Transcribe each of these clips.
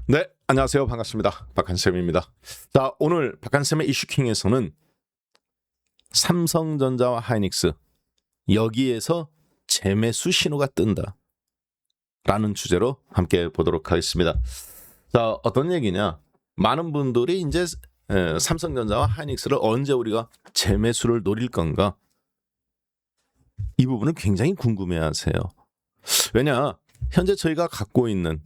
네, 안녕하세요. 반갑습니다. 박한쌤입니다. 자, 오늘 박한쌤의 이슈킹에서는 삼성전자와 하이닉스 여기에서 재매수 신호가 뜬다 라는 주제로 함께 보도록 하겠습니다. 자, 어떤 얘기냐? 많은 분들이 이제 삼성전자와 하이닉스를 언제 우리가 재매수를 노릴 건가? 이 부분을 굉장히 궁금해하세요. 왜냐? 현재 저희가 갖고 있는,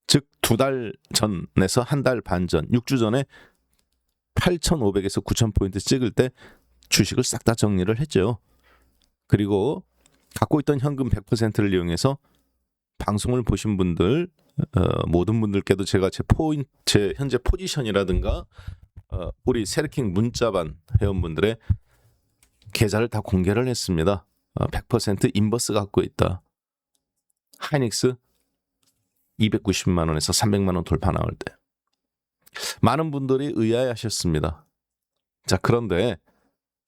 즉 2달 전에서 1달 반 전, 6주 전에 8,500에서 9,000포인트 찍을 때 주식을 싹 다 정리를 했죠. 그리고 갖고 있던 현금 100%를 이용해서 방송을 보신 분들, 모든 분들께도 제가 제 현재 포지션이라든가 우리 세르킹 문자반 회원분들의 계좌를 다 공개를 했습니다. 100% 인버스 갖고 있다. 하이닉스 290만 원에서 300만 원 돌파 나올 때 많은 분들이 의아해하셨습니다. 자, 그런데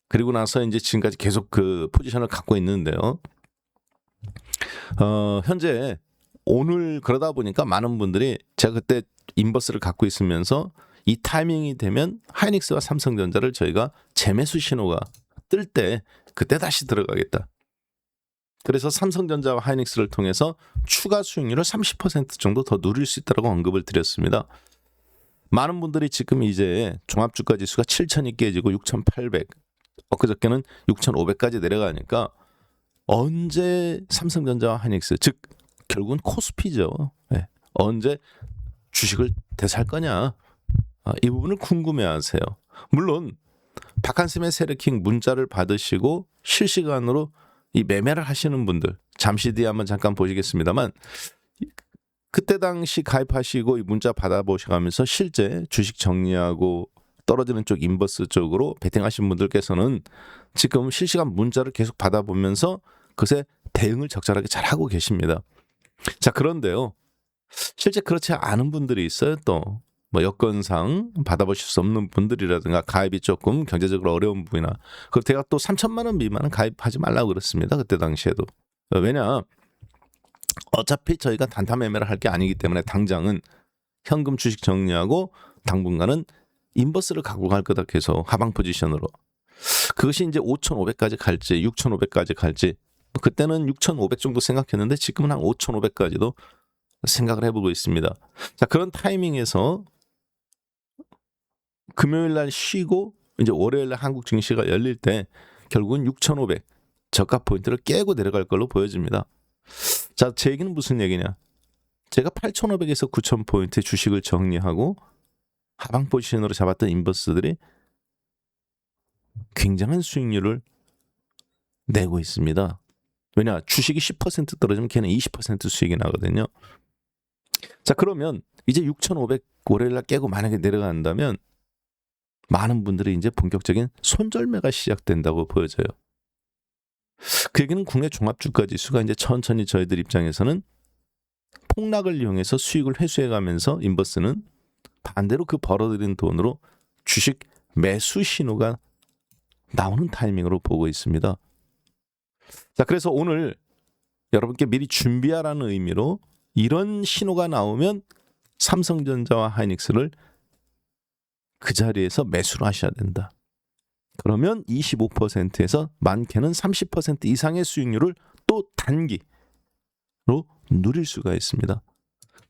그리고 나서 이제 지금까지 계속 그 포지션을 갖고 있는데요. 현재 오늘 그러다 보니까 많은 분들이 제가 그때 인버스를 갖고 있으면서 이 타이밍이 되면 하이닉스와 삼성전자를 저희가 재매수 신호가 뜰 때 그때 다시 들어가겠다. 그래서 삼성전자와 하이닉스를 통해서 추가 수익률을 30% 정도 더 누릴 수 있다고 언급을 드렸습니다. 많은 분들이 지금 이제 종합주가 지수가 7,000이 깨지고 6,800, 엊그저께는 6,500까지 내려가니까 언제 삼성전자와 하이닉스, 즉 결국은 코스피죠. 네. 언제 주식을 되살 거냐? 이 부분을 궁금해하세요. 물론 박한쌤의 세르킹 문자를 받으시고 실시간으로 이 매매를 하시는 분들, 잠시 뒤에 한번 잠깐 보시겠습니다만, 그때 당시 가입하시고 이 문자 받아보셔가면서 실제 주식 정리하고 떨어지는 쪽 인버스 쪽으로 베팅하신 분들께서는 지금 실시간 문자를 계속 받아보면서 그새 대응을 적절하게 잘 하고 계십니다. 자, 그런데요, 실제 그렇지 않은 분들이 있어요. 또 뭐 여건상 받아보실 수 없는 분들이라든가 가입이 조금 경제적으로 어려운 분이나, 그리고 제가 또 3천만 원 미만은 가입하지 말라고 그랬습니다. 그때 당시에도. 왜냐, 어차피 저희가 단타 매매를 할 게 아니기 때문에 당장은 현금 주식 정리하고 당분간은 인버스를 갖고 갈 거다 계속 하방 포지션으로. 그것이 이제 5,500까지 갈지 6,500까지 갈지, 그때는 6,500 정도 생각했는데 지금은 한 5,500까지도 생각을 해보고 있습니다. 자, 그런 타이밍에서 금요일 날 쉬고 이제 월요일 날 한국 증시가 열릴 때 결국은 6,500 저가 포인트를 깨고 내려갈 걸로 보여집니다. 자, 제 얘기는 무슨 얘기냐? 제가 8,500에서 9,000포인트 주식을 정리하고 하방 포지션으로 잡았던 인버스들이 굉장한 수익률을 내고 있습니다. 왜냐? 주식이 10% 떨어지면 걔는 20% 수익이 나거든요. 자, 그러면 이제 6,500 월요일날 깨고 만약에 내려간다면 많은 분들이 이제 본격적인 손절매가 시작된다고 보여져요. 그 얘기는 국내 종합주가지수가 이제 천천히 저희들 입장에서는 폭락을 이용해서 수익을 회수해가면서 인버스는 반대로 그 벌어들인 돈으로 주식 매수 신호가 나오는 타이밍으로 보고 있습니다. 자, 그래서 오늘 여러분께 미리 준비하라는 의미로 이런 신호가 나오면 삼성전자와 하이닉스를 그 자리에서 매수를 하셔야 된다. 그러면 25%에서 많게는 30% 이상의 수익률을 또 단기로 누릴 수가 있습니다.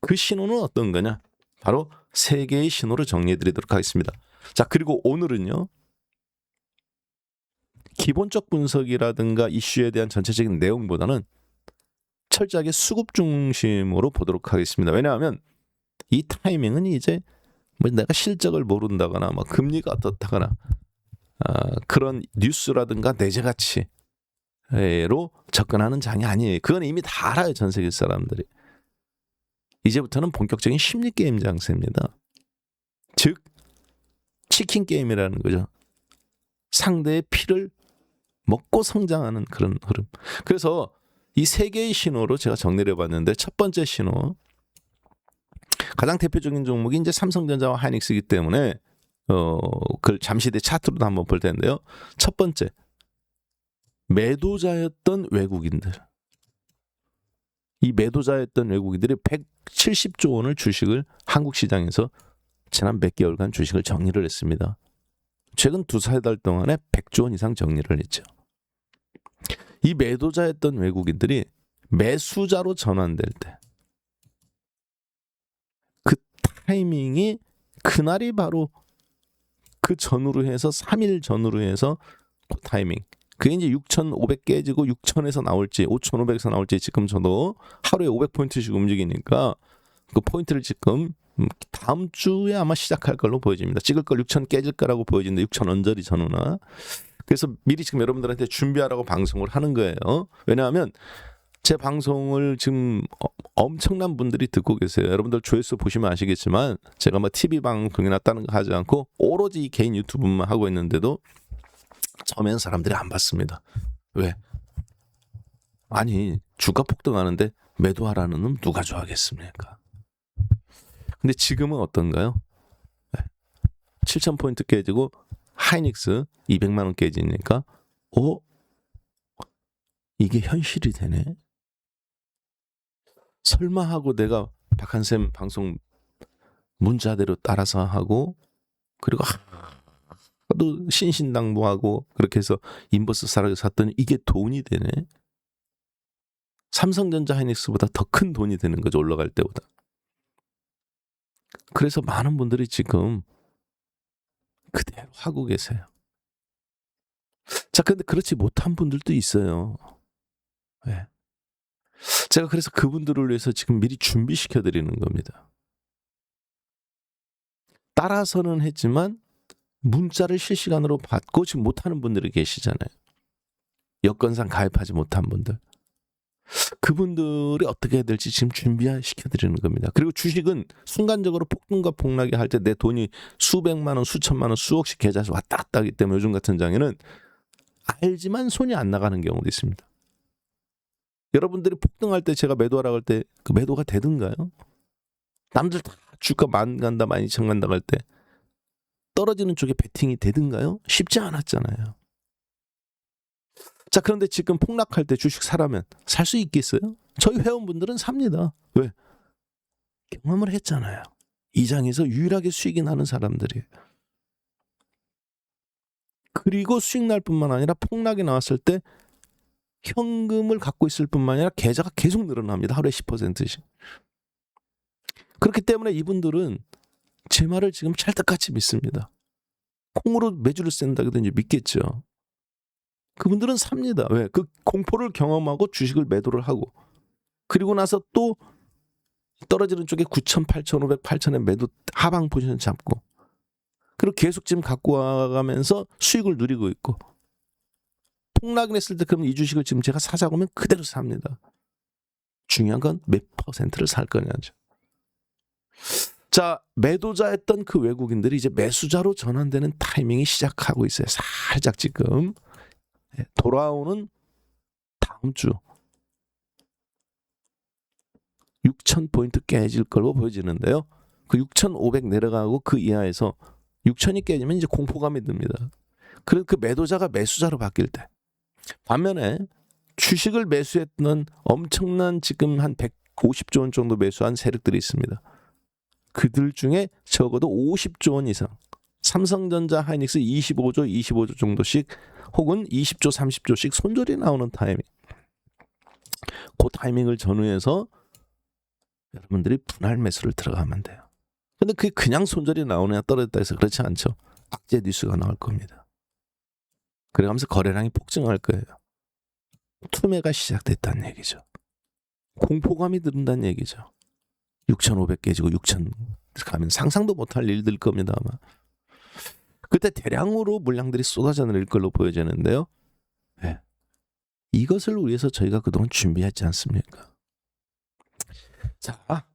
그 신호는 어떤 거냐? 바로 3개의 신호를 정리해 드리도록 하겠습니다. 자, 그리고 오늘은요, 기본적 분석이라든가 이슈에 대한 전체적인 내용보다는 철저하게 수급 중심으로 보도록 하겠습니다. 왜냐하면 이 타이밍은 이제 뭐 내가 실적을 모른다거나 뭐 금리가 어떻다거나 그런 뉴스라든가 내재 가치로 접근하는 장이 아니에요. 그건 이미 다 알아요, 전 세계 사람들이. 이제부터는 본격적인 심리 게임 장세입니다. 즉 치킨 게임이라는 거죠. 상대의 피를 먹고 성장하는 그런 흐름. 그래서 이 3개의 신호로 제가 정리를 해봤는데, 첫 번째 신호, 가장 대표적인 종목이 이제 삼성전자와 하이닉스이기 때문에 그걸 잠시 뒤에 차트로도 한번 볼 텐데요. 첫 번째, 매도자였던 외국인들, 이 매도자였던 외국인들이 170조 원을 주식을 한국 시장에서 지난 몇 개월간 주식을 정리를 했습니다. 최근 2-3달 동안에 100조 원 이상 정리를 했죠. 이 매도자였던 외국인들이 매수자로 전환될 때 그 타이밍이 그날이 바로 그 전후로 해서 3일 전후로 해서 그 타이밍. 그게 이제 6,500 깨지고 6,000에서 나올지 5,500에서 나올지 지금 저도 하루에 500포인트씩 움직이니까 그 포인트를 지금 다음 주에 아마 시작할 걸로 보여집니다. 찍을 걸 6,000 깨질 거라고 보여지는데 6,000 언저리 전후나. 그래서 미리 지금 여러분들한테 준비하라고 방송을 하는 거예요. 왜냐하면 제 방송을 지금 엄청난 분들이 듣고 계세요. 여러분들 조회수 보시면 아시겠지만 제가 뭐 TV 방송이나 다른 거 하지 않고 오로지 개인 유튜브만 하고 있는데도 처음엔 사람들이 안 봤습니다. 왜? 아니 주가 폭등하는데 매도하라는 놈 누가 좋아하겠습니까? 근데 지금은 어떤가요? 7,000포인트 깨지고 하이닉스 200만 원 깨지니까 이게 현실이 되네. 설마 하고 내가 박한샘 방송 문자대로 따라서 하고 그리고 또 신신당부하고 그렇게 해서 인버스 사라고 샀더니 이게 돈이 되네. 삼성전자 하이닉스보다 더 큰 돈이 되는 거죠. 올라갈 때보다. 그래서 많은 분들이 지금 그대로 하고 계세요. 자, 근데 그렇지 못한 분들도 있어요. 네. 제가 그래서 그분들을 위해서 지금 미리 준비시켜 드리는 겁니다. 따라서는 했지만 문자를 실시간으로 받고 지금 못하는 분들이 계시잖아요. 여건상 가입하지 못한 분들. 그분들이 어떻게 해야 될지 지금 준비시켜 드리는 겁니다. 그리고 주식은 순간적으로 폭등과 폭락이 할 때 내 돈이 수백만 원, 수천만 원, 수억씩 계좌에서 왔다 갔다 하기 때문에 요즘 같은 장에는 알지만 손이 안 나가는 경우도 있습니다. 여러분들이 폭등할 때 제가 매도하라고 할 때 그 매도가 되든가요? 남들 다 주가 10,000 간다, 12,000 간다 할 때 떨어지는 쪽에 베팅이 되든가요? 쉽지 않았잖아요. 자, 그런데 지금 폭락할 때 주식 사라면 살 수 있겠어요? 저희 회원분들은 삽니다. 왜? 경험을 했잖아요. 이 장에서 유일하게 수익이 나는 사람들이에요. 그리고 수익 날 뿐만 아니라 폭락이 나왔을 때 현금을 갖고 있을 뿐만 아니라 계좌가 계속 늘어납니다. 하루에 10%씩. 그렇기 때문에 이분들은 제 말을 지금 찰떡같이 믿습니다. 콩으로 매주를 쓴다고도 이제 믿겠죠. 그분들은 삽니다. 왜? 그 공포를 경험하고 주식을 매도를 하고 그리고 나서 또 떨어지는 쪽에 9,000, 8,500, 8,000에 매도 하방 포지션 잡고 그리고 계속 지금 갖고 와가면서 수익을 누리고 있고 폭락을 했을 때 그럼 이 주식을 지금 제가 사자고 하면 그대로 삽니다. 중요한 건 몇 퍼센트를 살 거냐죠. 자, 매도자였던 그 외국인들이 이제 매수자로 전환되는 타이밍이 시작하고 있어요. 살짝 지금 돌아오는 다음 주 6,000포인트 깨질 걸로 보여지는데요. 그 6,500 내려가고 그 이하에서 6,000이 깨지면 이제 공포감이 듭니다. 그래서 그 매도자가 매수자로 바뀔 때 반면에 주식을 매수했던 엄청난 지금 한 150조 원 정도 매수한 세력들이 있습니다. 그들 중에 적어도 50조 원 이상 삼성전자 하이닉스 25조 정도씩 혹은 20조 30조씩 손절이 나오는 타이밍. 그 타이밍을 전후해서 여러분들이 분할 매수를 들어가면 돼요. 근데 그게 그냥 손절이 나오느냐 떨어졌다 해서 그렇지 않죠. 악재 뉴스가 나올 겁니다. 그래가면서 거래량이 폭증할 거예요. 투매가 시작됐다는 얘기죠. 공포감이 든다는 얘기죠. 6,500 깨지고 6,000 가면 상상도 못할 일들 겁니다 아마. 그때 대량으로 물량들이 쏟아져 내릴 걸로 보여지는데요. 네. 이것을 위해서 저희가 그동안 준비했지 않습니까? 자,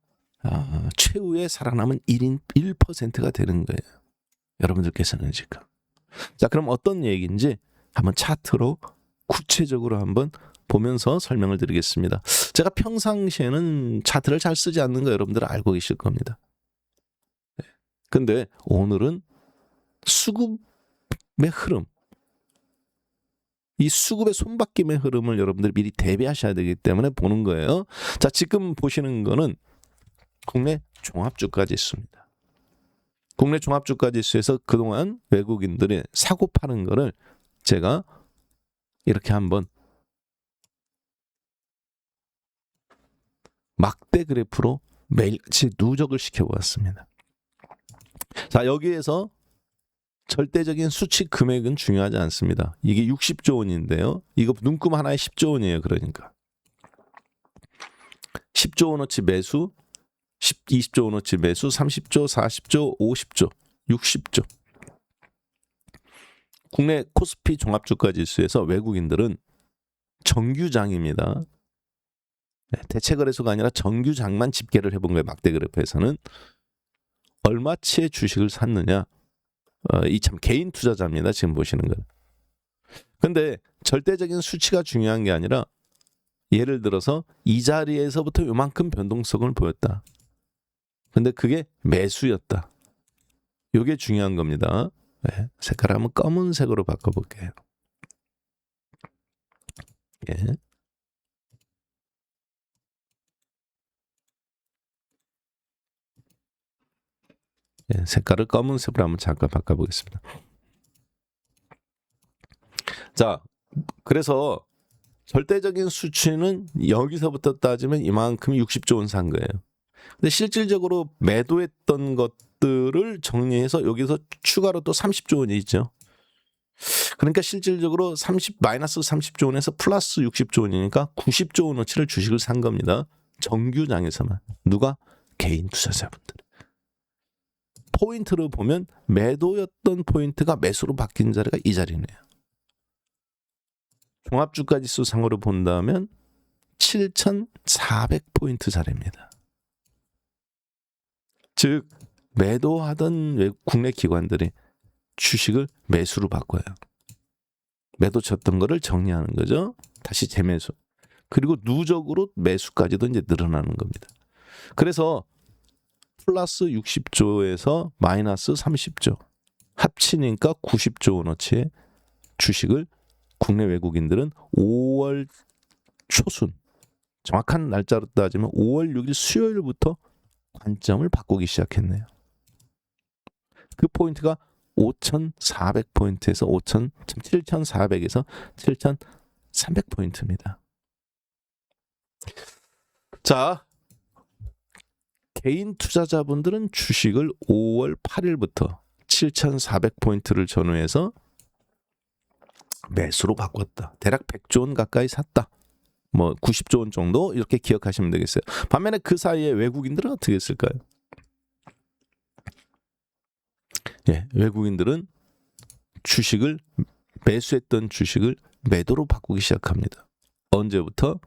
최후의 살아남은 1인 1%가 되는 거예요. 여러분들께서는 지금. 자, 그럼 어떤 얘기인지 한번 차트로 구체적으로 한번 보면서 설명을 드리겠습니다. 제가 평상시에는 차트를 잘 쓰지 않는 거 여러분들 알고 계실 겁니다. 근데 오늘은 수급의 흐름, 이 수급의 손바뀜의 흐름을 여러분들이 미리 대비하셔야 되기 때문에 보는 거예요. 자, 지금 보시는 거는 국내 종합주가지수입니다. 국내 종합주가지수에서 그동안 외국인들이 사고 파는 거를 제가 이렇게 한번 막대 그래프로 매일같이 누적을 시켜보았습니다. 자, 여기에서 절대적인 수치 금액은 중요하지 않습니다. 이게 60조 원인데요. 이거 눈금 하나에 10조 원이에요. 그러니까 10조 원어치 매수, 20조 원어치 매수, 30조, 40조, 50조, 60조. 국내 코스피 종합주가지수에서 외국인들은 정규장입니다. 대체거래소가 아니라 정규장만 집계를 해본 거예요. 막대 그래프에서는. 얼마치의 주식을 샀느냐. 이 참 개인 투자자입니다. 지금 보시는 건. 근데 절대적인 수치가 중요한 게 아니라 예를 들어서 이 자리에서부터 요만큼 변동성을 보였다. 근데 그게 매수였다. 이게 중요한 겁니다. 네, 색깔을 한번 검은색으로 바꿔볼게요. 예. 예, 색깔을 검은색으로 한번 잠깐 바꿔보겠습니다. 자, 그래서 절대적인 수치는 여기서부터 따지면 이만큼 60조 원 산 거예요. 근데 실질적으로 매도했던 것들을 정리해서 여기서 추가로 또 30조 원이 있죠. 그러니까 실질적으로 마이너스 30조 원에서 플러스 60조 원이니까 90조 원어치를 주식을 산 겁니다. 정규장에서만. 누가? 개인 투자자분들. 포인트로 보면 매도였던 포인트가 매수로 바뀐 자리가 이 자리네요. 종합주가지수 상으로 본다면 7,400포인트 자리입니다. 즉 매도하던 국내 기관들이 주식을 매수로 바꿔요. 매도 쳤던 거를 정리하는 거죠. 다시 재매수. 그리고 누적으로 매수까지도 이제 늘어나는 겁니다. 그래서 플러스 60조에서 마이너스 30조 합치니까 90조 원어치의 주식을 국내 외국인들은 5월 초순 정확한 날짜로 따지면 5월 6일 수요일부터 관점을 바꾸기 시작했네요. 그 포인트가 5,400포인트에서 7,400에서 7,300포인트입니다. 자, 개인 투자자분들은 주식을 5월 8일부터 7,400포인트를 전후해서 매수로 바꿨다. 대략 100조 원 가까이 샀다. 뭐 90조 원 정도 이렇게 기억하시면 되겠어요. 반면에 그 사이에 외국인들은 어떻게 했을까요? 예, 외국인들은 매수했던 주식을 매도로 바꾸기 시작합니다. 언제부터?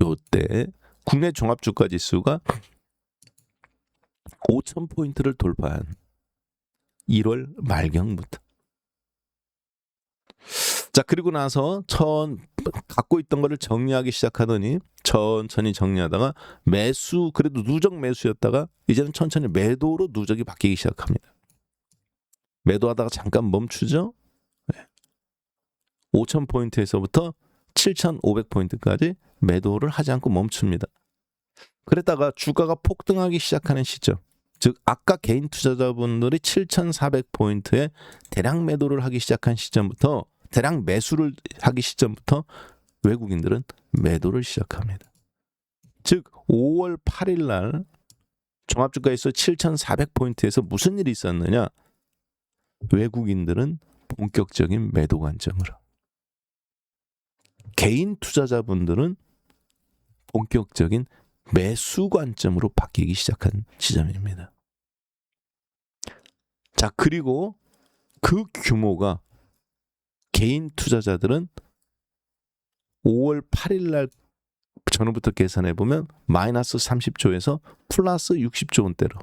요때 국내 종합주가지수가 5,000포인트를 돌파한 1월 말경부터. 자, 그리고 나서 갖고 있던 거를 정리하기 시작하더니 천천히 정리하다가 그래도 누적 매수였다가 이제는 천천히 매도로 누적이 바뀌기 시작합니다. 매도하다가 잠깐 멈추죠. 5,000포인트에서부터 7,500포인트까지 매도를 하지 않고 멈춥니다. 그랬다가 주가가 폭등하기 시작하는 시점, 즉 아까 개인 투자자분들이 7,400포인트에 대량 매도를 하기 시작한 시점부터 대량 매수를 하기 시점부터 외국인들은 매도를 시작합니다. 즉 5월 8일 날 종합주가에서 7,400포인트에서 무슨 일이 있었느냐? 외국인들은 본격적인 매도 관점으로, 개인 투자자분들은 본격적인 매수 관점으로 바뀌기 시작한 시점입니다. 자, 그리고 그 규모가 개인 투자자들은 5월 8일 날 전후부터 계산해 보면 마이너스 30조에서 플러스 60조 원대로.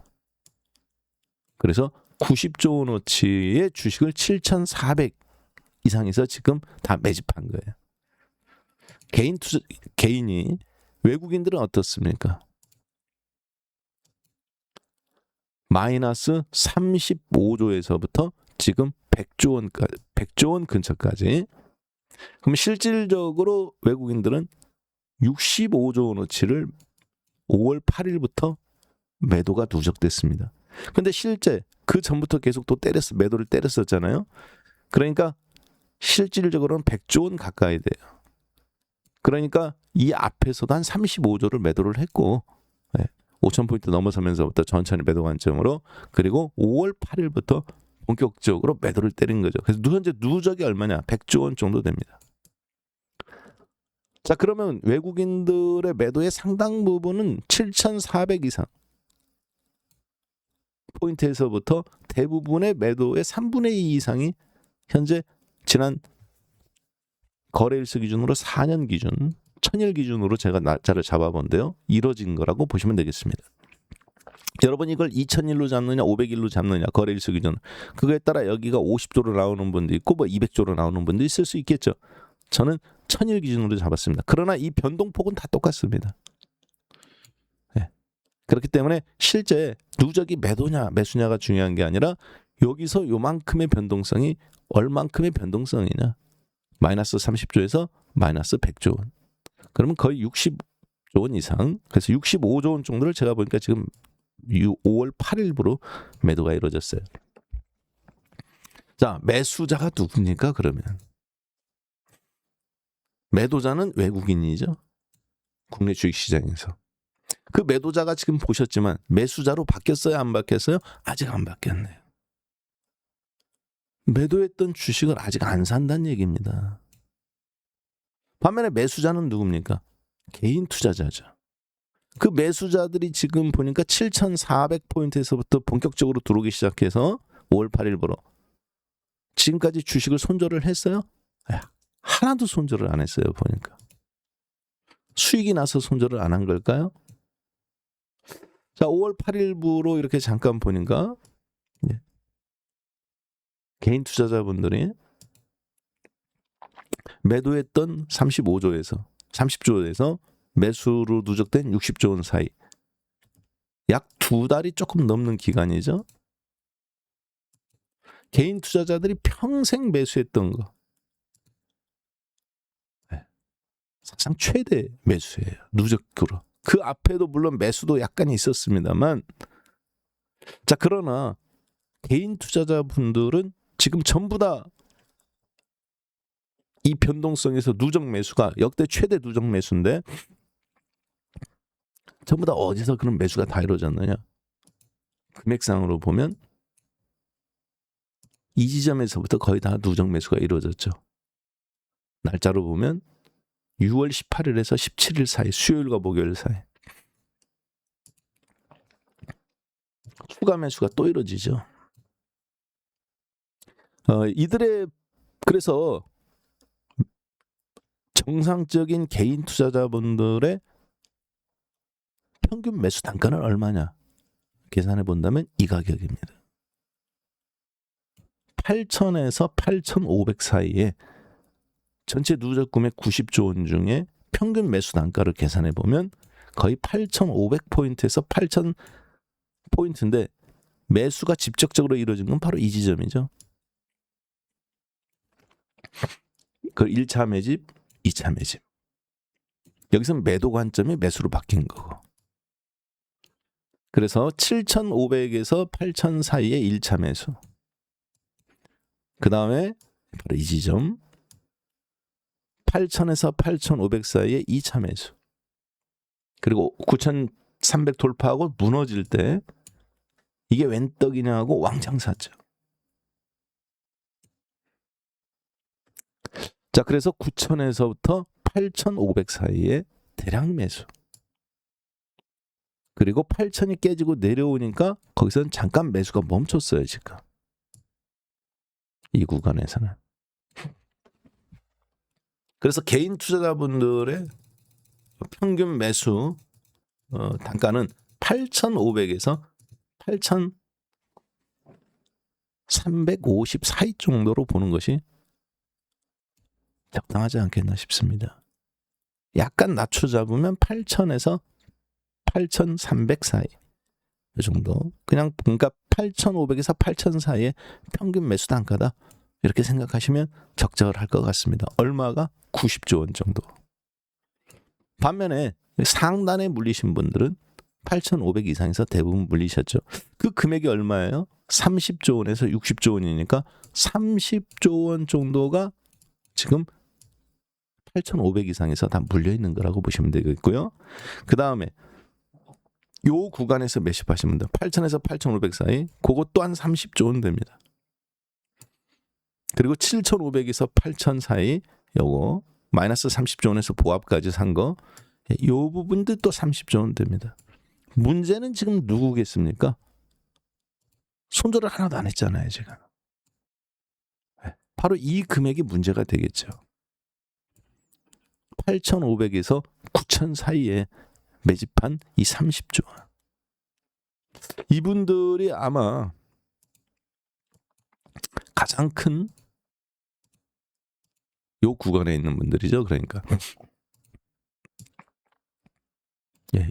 그래서 90조 원어치의 주식을 7,400 이상에서 지금 다 매집한 거예요. 개인이 외국인들은 어떻습니까? 마이너스 35조에서부터 지금 100조 원 근처까지. 그럼 실질적으로 외국인들은 65조 원어치를 5월 8일부터 매도가 누적됐습니다. 근데 실제 그 전부터 계속 또 매도를 때렸었잖아요. 그러니까 실질적으로는 100조 원 가까이 돼요. 그러니까 이 앞에서도 한 35조를 매도를 했고 5,000포인트 넘어서면서부터 천천히 매도 관점으로, 그리고 5월 8일부터 본격적으로 매도를 때린 거죠. 그래서 현재 누적이 얼마냐? 100조 원 정도 됩니다. 자, 그러면 외국인들의 매도의 상당 부분은 7,400 이상 포인트에서부터 대부분의 매도의 3분의 2 이상이 현재 지난 거래일수 기준으로 4년 기준, 1000일 기준으로 제가 날짜를 잡아본데요. 이뤄진 거라고 보시면 되겠습니다. 여러분 이걸 2000일로 잡느냐 500일로 잡느냐 거래일수 기준, 그거에 따라 여기가 50조로 나오는 분도 있고 뭐 200조로 나오는 분도 있을 수 있겠죠. 저는 1000일 기준으로 잡았습니다. 그러나 이 변동폭은 다 똑같습니다. 그렇기 때문에 실제 누적이 매도냐 매수냐가 중요한 게 아니라 여기서 요만큼의 변동성이 얼만큼의 변동성이냐. 마이너스 30조에서 마이너스 100조 원. 그러면 거의 60조 원 이상. 그래서 65조 원 정도를 제가 보니까 지금 5월 8일부로 매도가 이루어졌어요. 자, 매수자가 누굽니까? 그러면 매도자는 외국인이죠. 국내 주식시장에서. 그 매도자가 지금 보셨지만 매수자로 바뀌었어요? 안 바뀌었어요? 아직 안 바뀌었네요. 매도했던 주식을 아직 안 산다는 얘기입니다. 반면에 매수자는 누굽니까? 개인 투자자죠. 그 매수자들이 지금 보니까 7,400포인트에서부터 본격적으로 들어오기 시작해서 5월 8일부로 지금까지 주식을 손절을 했어요? 하나도 손절을 안 했어요. 보니까 수익이 나서 손절을 안 한 걸까요? 자, 5월 8일부로 이렇게 잠깐 보니까 개인 투자자분들이 매도했던 30조에서 매수로 누적된 60조 원 사이, 약 2달이 조금 넘는 기간이죠. 개인 투자자들이 평생 매수했던 거, 사상 최대 매수예요. 누적으로. 그 앞에도 물론 매수도 약간 있었습니다만, 자, 그러나 개인 투자자분들은 지금 전부 다 이 변동성에서 누적 매수가 역대 최대 누적 매수인데 전부 다 어디서 그런 매수가 다 이루어졌느냐? 금액상으로 보면 이 지점에서부터 거의 다 누적 매수가 이루어졌죠. 날짜로 보면 6월 18일에서 17일 사이, 수요일과 목요일 사이 추가 매수가 또 이루어지죠. 이들의, 그래서 정상적인 개인 투자자분들의 평균 매수 단가는 얼마냐 계산해 본다면 이 가격입니다. 8,000에서 8,500 사이에 전체 누적 금액 90조 원 중에 평균 매수 단가를 계산해 보면 거의 8,500포인트에서 8,000포인트인데 매수가 직접적으로 이루어진 건 바로 이 지점이죠. 그 1차 매집, 2차 매집. 여기서 매도 관점이 매수로 바뀐 거고. 그래서 7,500에서 8,000 사이에 1차 매수. 그 다음에 바로 이 지점 8,000에서 8,500 사이에 2차 매수. 그리고 9,300 돌파하고 무너질 때 이게 웬 떡이냐 하고 왕창 샀죠. 자, 그래서 9,000에서부터 8,500 사이에 대량 매수. 그리고 8,000이 깨지고 내려오니까 거기서는 잠깐 매수가 멈췄어요, 지금. 이 구간에서는. 그래서 개인 투자자분들의 평균 매수 단가는 8,500에서 8,350 사이 정도로 보는 것이 적당하지 않겠나 싶습니다. 약간 낮춰 잡으면 8,000에서 8,300 사이 이 정도. 그냥 본값 8,500에서 8,000 사이의 평균 매수 단가다. 이렇게 생각하시면 적절할 것 같습니다. 얼마가? 90조 원 정도. 반면에 상단에 물리신 분들은 8,500 이상에서 대부분 물리셨죠. 그 금액이 얼마예요? 30조 원에서 60조 원이니까 30조 원 정도가 지금 8,500 이상에서 다 물려 있는 거라고 보시면 되겠고요. 그 다음에 요 구간에서 매집하시는 분들 8,000에서 8,500 사이 그것 또한 30조 원 됩니다. 그리고 7,500에서 8,000 사이 요거 마이너스 30조 원에서 보합까지 산 거 요 부분도 또 30조 원 됩니다. 문제는 지금 누구겠습니까? 손절을 하나도 안 했잖아요, 지금. 바로 이 금액이 문제가 되겠죠. 8,500에서 9,000 사이에 매집한 이 30조 원. 이분들이 아마 가장 큰 요 구간에 있는 분들이죠. 그러니까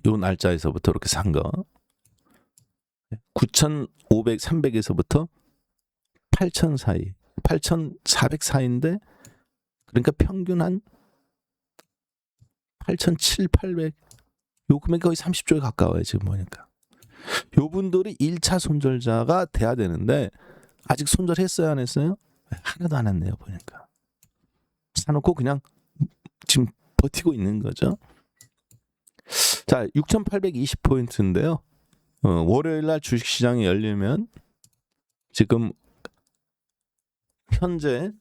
요 날짜에서부터 이렇게 산 거 9,500, 300에서부터 8,000 사이 8,400 사이인데 그러니까 평균 한 8,700, 800 요 금액이 거의 30조에 가까워요. 지금 보니까 요 분들이 1차 손절자가 돼야 되는데 아직 손절했어요? 안 했어요? 하나도 안 했네요. 보니까 사놓고 그냥 지금 버티고 있는 거죠. 자, 6,820포인트인데요. 월요일날 주식시장이 열리면 지금 현재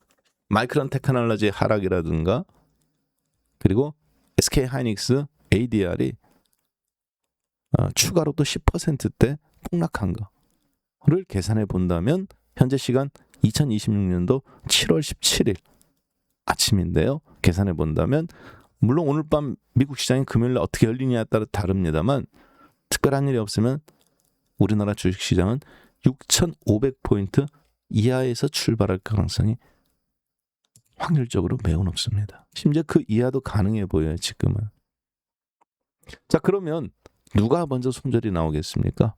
마이크론 테크놀로지 하락이라든가 그리고 SK 하이닉스 ADR이 추가로 또 10%대 폭락한 거를 계산해 본다면 현재 시간 2026년도 7월 17일 아침인데요. 계산해 본다면 물론 오늘 밤 미국 시장이 금요일에 어떻게 열리냐에 따라 다릅니다만 특별한 일이 없으면 우리나라 주식시장은 6,500포인트 이하에서 출발할 가능성이 확률적으로 매우 높습니다. 심지어 그 이하도 가능해 보여요. 지금은. 자, 그러면 누가 먼저 손절이 나오겠습니까?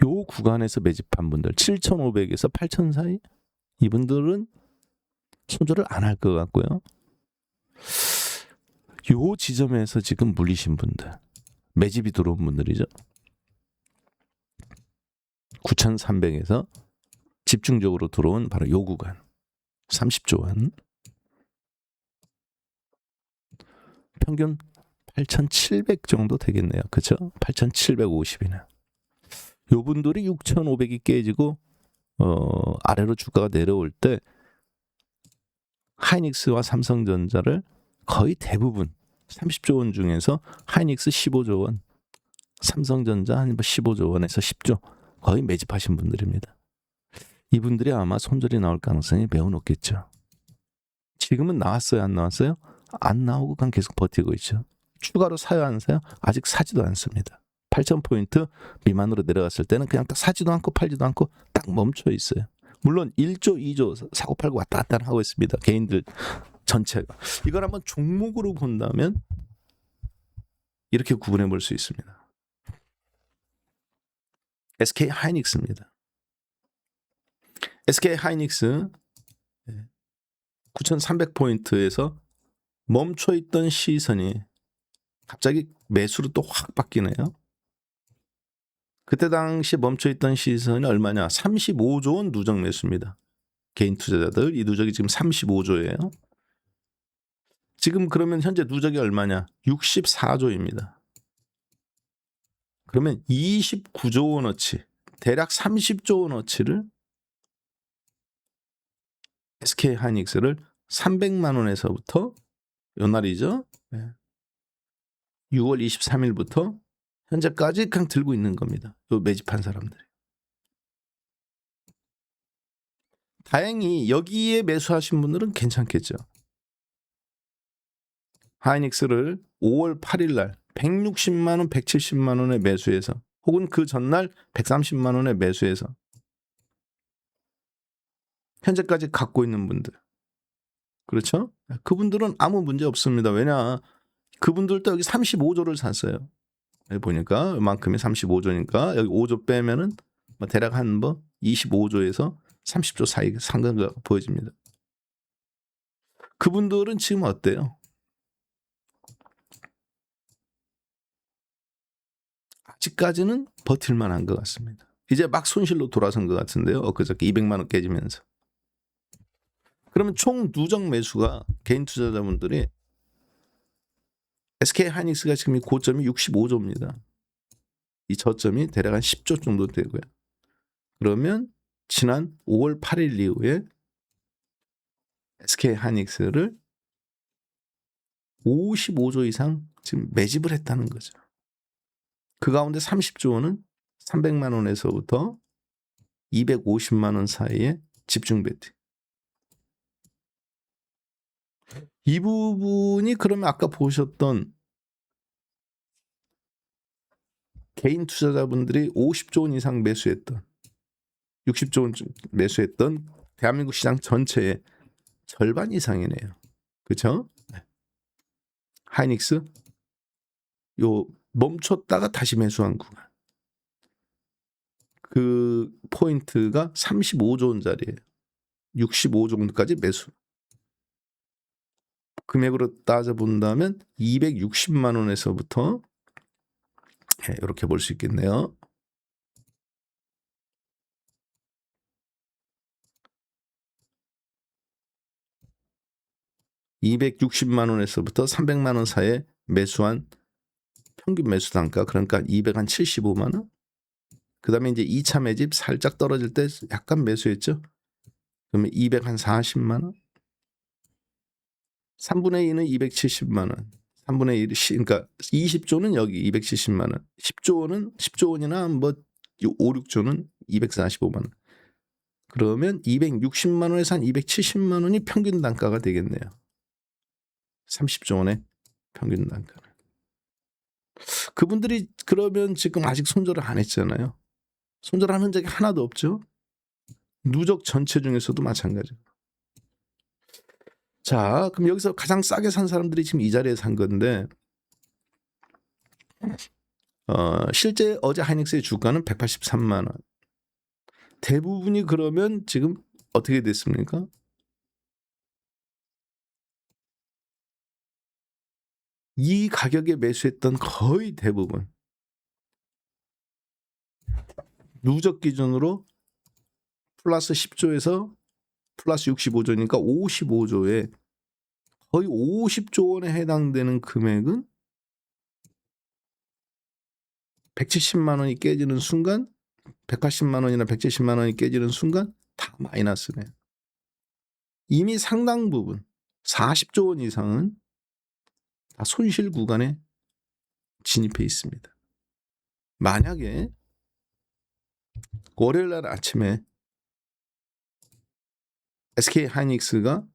요 구간에서 매집한 분들 7,500에서 8,000 사이 이분들은 손절을 안 할 것 같고요. 요 지점에서 지금 물리신 분들 매집이 들어온 분들이죠. 9,300에서 집중적으로 들어온 바로 요 구간 30조 원 평균 8,700 정도 되겠네요. 그렇죠? 8,750이나 요 분들이 6,500이 깨지고 아래로 주가가 내려올 때 하이닉스와 삼성전자를 거의 대부분 30조 원 중에서 하이닉스 15조 원, 삼성전자 한 15조 원에서 10조 거의 매집하신 분들입니다. 이분들이 아마 손절이 나올 가능성이 매우 높겠죠. 지금은 나왔어요? 안 나왔어요? 안 나오고 그냥 계속 버티고 있죠. 추가로 사요? 안 사요? 아직 사지도 않습니다. 8,000포인트 미만으로 내려갔을 때는 그냥 딱 사지도 않고 팔지도 않고 딱 멈춰 있어요. 물론 1조, 2조 사고 팔고 왔다 갔다 하고 있습니다. 개인들 전체가. 이걸 한번 종목으로 본다면 이렇게 구분해 볼 수 있습니다. SK 하이닉스입니다. SK 하이닉스 9,300포인트에서 멈춰있던 시선이 갑자기 매수로 또 확 바뀌네요. 그때 당시 멈춰있던 시선이 얼마냐? 35조 원 누적 매수입니다. 개인 투자자들 이 누적이 지금 35조예요. 지금 그러면 현재 누적이 얼마냐? 64조입니다. 그러면 29조 원어치, 대략 30조 원어치를 SK 하이닉스를 300만 원에서부터 요 날이죠. 6월 23일부터 현재까지 그냥 들고 있는 겁니다. 요 매집한 사람들이. 다행히 여기에 매수하신 분들은 괜찮겠죠. 하이닉스를 5월 8일 날 160만 원, 170만 원에 매수해서 혹은 그 전날 130만 원에 매수해서 현재까지 갖고 있는 분들. 그렇죠? 그분들은 아무 문제 없습니다. 왜냐? 그분들도 여기 35조를 샀어요. 여기 보니까 이만큼이 35조니까 여기 5조 빼면은 뭐 대략 한 뭐 25조에서 30조 사이 상관가 보여집니다. 그분들은 지금 어때요? 아직까지는 버틸만한 것 같습니다. 이제 막 손실로 돌아선 것 같은데요. 엊그저께 200만 원 깨지면서. 그러면 총 누적 매수가 개인 투자자분들이 SK 하이닉스가 지금 이 고점이 65조입니다. 이 저점이 대략 한 10조 정도 되고요. 그러면 지난 5월 8일 이후에 SK 하이닉스를 55조 이상 지금 매집을 했다는 거죠. 그 가운데 30조 원은 300만 원에서부터 250만 원 사이에 집중 베팅. 이 부분이 그러면 아까 보셨던 개인 투자자분들이 50조 원 이상 매수했던 60조 원 매수했던 대한민국 시장 전체의 절반 이상이네요. 그렇죠? 하이닉스 요 멈췄다가 다시 매수한 구간. 그 포인트가 35조 원짜리예요. 65조 정도까지 매수. 금액으로 따져본다면 260만 원에서부터 이렇게 볼 수 있겠네요. 260만 원에서부터 300만 원 사이에 매수한 평균 매수 단가, 그러니까 275만 원. 그 다음에 이제 2차 매집 살짝 떨어질 때 약간 매수했죠. 그러면 240만 원. 3분의 2는 270만 원. 3분의 1, 그러니까 20조는 여기 270만 원. 10조 원이나 뭐 5, 6조는 245만 원. 그러면 260만 원에서 한 270만 원이 평균 단가가 되겠네요. 30조 원의 평균 단가는. 그분들이 그러면 지금 아직 손절을 안 했잖아요. 손절한 흔적이 하나도 없죠. 누적 전체 중에서도 마찬가지고. 자, 그럼 여기서 가장 싸게 산 사람들이 지금 이 자리에 산 건데, 실제 어제 하이닉스의 주가는 183만 원. 대부분이 그러면 지금 어떻게 됐습니까? 이 가격에 매수했던 거의 대부분 누적 기준으로 플러스 10조에서 플러스 65조니까 55조에 거의 50조 원에 해당되는 금액은 170만 원이 깨지는 순간, 180만 원이나 170만 원이 깨지는 순간 다 마이너스네요. 이미 상당 부분 40조 원 이상은 다 손실 구간에 진입해 있습니다. 만약에 월요일 날 아침에 SK 하이닉스가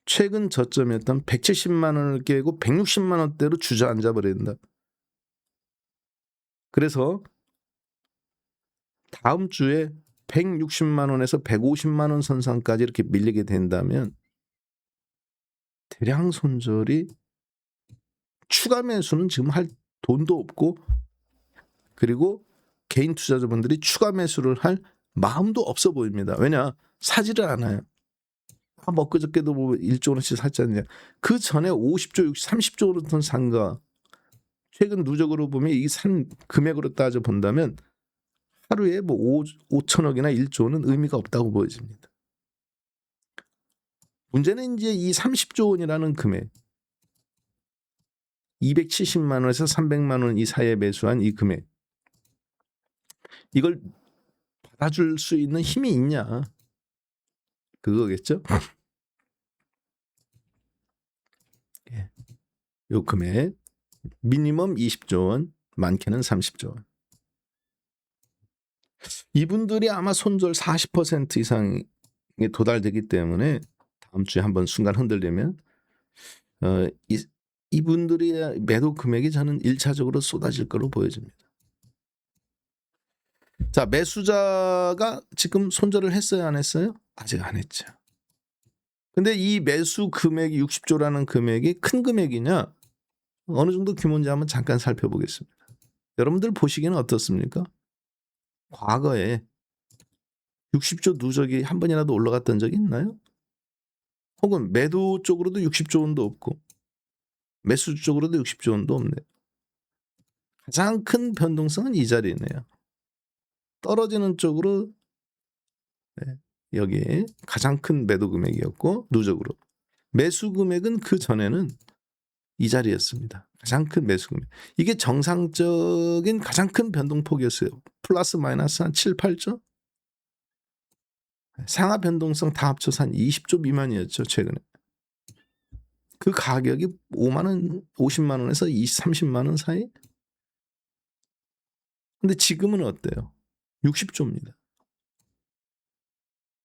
최근 저점이었던 170만 원을 깨고 160만 원대로 주저앉아 버린다. 그래서 다음 주에 160만 원에서 150만 원 선상까지 이렇게 밀리게 된다면 대량 손절이, 추가 매수는 지금 할 돈도 없고, 그리고 개인 투자자분들이 추가 매수를 할 마음도 없어 보입니다. 왜냐? 사지를 않아요. 뭐 그저께도 뭐 1조 원씩 샀지 않냐. 그 전에 50조, 60, 30조 원던 산가, 최근 누적으로 보면 이 산 금액으로 따져 본다면 하루에 뭐 5천억이나 1조는 의미가 없다고 보여집니다. 문제는 이제 이 30조 원이라는 금액, 270만 원에서 300만 원 이 사이에 매수한 이 금액, 이걸 받아줄 수 있는 힘이 있냐, 그거겠죠. 요 금액 미니멈 20조 원, 많게는 30조 원. 이분들이 아마 손절 40% 이상에 도달되기 때문에 다음 주에 한번 순간 흔들리면 이분들의 매도 금액이 저는 1차적으로 쏟아질 거로 보여집니다. 자, 매수자가 지금 손절을 했어요, 안 했어요? 아직 안 했죠. 근데 이 매수 금액이 60조라는 금액이 큰 금액이냐? 어느 정도 규모인지 한번 잠깐 살펴보겠습니다. 여러분들 보시기에는 어떻습니까? 과거에 60조 누적이 한 번이라도 올라갔던 적이 있나요? 혹은 매도 쪽으로도 60조 원도 없고 매수 쪽으로도 60조 원도 없네요. 가장 큰 변동성은 이 자리네요. 떨어지는 쪽으로 여기에 가장 큰 매도 금액이었고 누적으로. 매수 금액은 그 전에는 이 자리였습니다. 가장 큰 매수 금액. 이게 정상적인 가장 큰 변동폭이었어요. 플러스 마이너스 한 7, 8조? 상하 변동성 다 합쳐서 한 20조 미만이었죠, 최근에. 그 가격이 5만 원, 50만 원에서 20, 30만 원 사이? 근데 지금은 어때요? 60조입니다.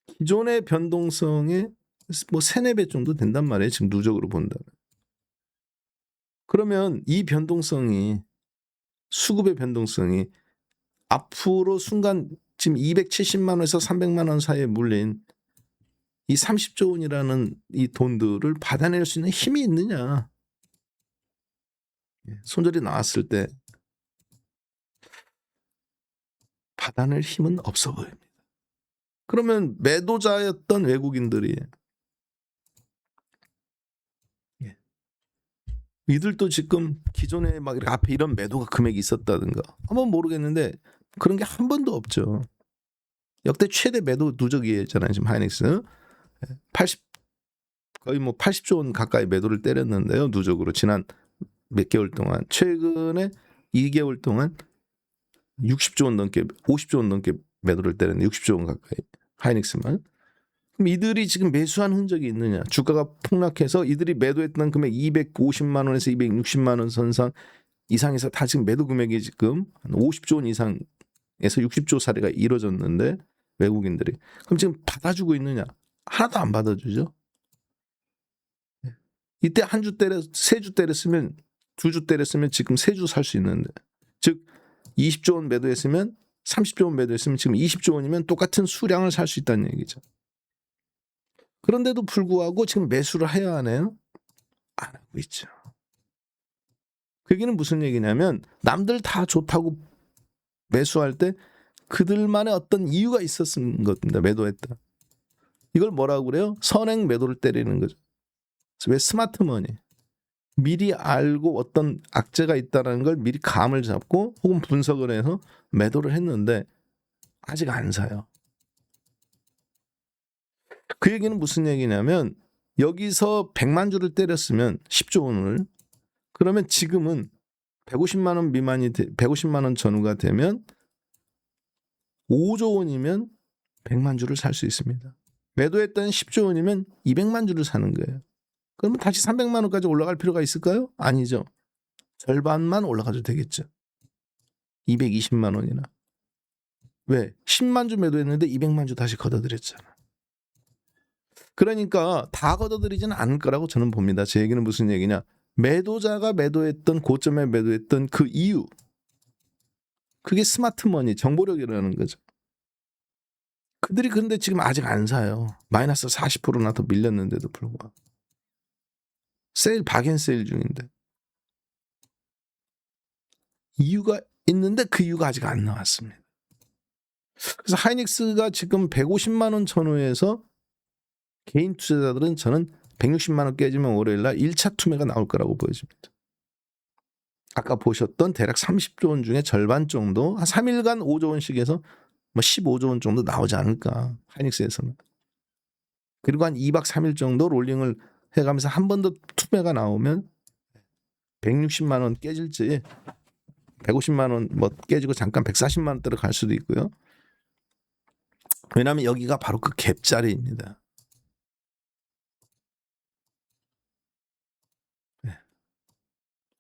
기존의 변동성의 뭐 3, 4배 정도 된단 말이에요. 지금 누적으로 본다면. 그러면 이 변동성이 수급의 변동성이 앞으로 순간 지금 270만 원에서 300만 원 사이에 물린 이 30조 원이라는 이 돈들을 받아낼 수 있는 힘이 있느냐. 손절이 나왔을 때 받아낼 힘은 없어 보입니다. 그러면 매도자였던 외국인들이 이들도 지금 기존에 막 이렇게 앞에 이런 매도가 금액이 있었다든가 한번 모르겠는데 그런 게 한 번도 없죠. 역대 최대 매도 누적이잖아요. 지금 하이닉스 80 거의 뭐 80조 원 가까이 매도를 때렸는데요. 누적으로 지난 몇 개월 동안 최근에 2개월 동안 60조 원 넘게 50조 원 넘게 매도를 때렸는데 60조 원 가까이 하이닉스만. 그럼 이들이 지금 매수한 흔적이 있느냐? 주가가 폭락해서 이들이 매도했던 금액 250만 원에서 260만 원 선상 이상에서 다 지금 매도 금액이 지금 한 50조 원 이상에서 60조 사례가 이루어졌는데 외국인들이 그럼 지금 받아주고 있느냐? 하나도 안 받아주죠. 이때 한 주 때려 세 주 때렸으면 2주 때렸으면 지금 3주 살 수 있는데 즉 20조 원 매도했으면 30조 원 매도했으면 지금 20조 원이면 똑같은 수량을 살 수 있다는 얘기죠. 그런데도 불구하고 지금 매수를 해야 하나요? 안 하고 있죠. 그 얘기는 무슨 얘기냐면 남들 다 좋다고 매수할 때 그들만의 어떤 이유가 있었은 겁니다. 매도했다. 이걸 뭐라고 그래요? 선행 매도를 때리는 거죠. 왜 스마트머니? 미리 알고 어떤 악재가 있다는 걸 미리 감을 잡고 혹은 분석을 해서 매도를 했는데 아직 안 사요. 그 얘기는 무슨 얘기냐면 여기서 100만 주를 때렸으면 10조 원을 그러면 지금은 150만 원 미만이 150만 원 전후가 되면 5조 원이면 100만 주를 살 수 있습니다. 매도했던 10조 원이면 200만 주를 사는 거예요. 그러면 다시 300만 원까지 올라갈 필요가 있을까요? 아니죠. 절반만 올라가도 되겠죠. 220만 원이나. 왜? 10만 주 매도했는데 200만 주 다시 걷어들였잖아. 그러니까 다 걷어들이지는 않을 거라고 저는 봅니다. 제 얘기는 무슨 얘기냐. 매도자가 매도했던 고점에 매도했던 그 이유. 그게 스마트머니, 정보력이라는 거죠. 그들이 근데 지금 아직 안 사요. 마이너스 40%나 더 밀렸는데도 불구하고. 세일, 박앤세일 중인데. 이유가 있는데 그 이유가 아직 안 나왔습니다. 그래서 하이닉스가 지금 150만 원 전후에서 개인 투자자들은 저는 160만 원 깨지면 월요일날 1차 투매가 나올 거라고 보여집니다. 아까 보셨던 대략 30조 원 중에 절반 정도 한 3일간 5조 원씩 해서 뭐 15조 원 정도 나오지 않을까 하이닉스에서는. 그리고 한 2박 3일 정도 롤링을 해가면서 한 번 더 투매가 나오면 160만 원 깨질지 150만 원 뭐 깨지고 잠깐 140만 원대로 갈 수도 있고요. 왜냐하면 여기가 바로 그 갭 자리입니다.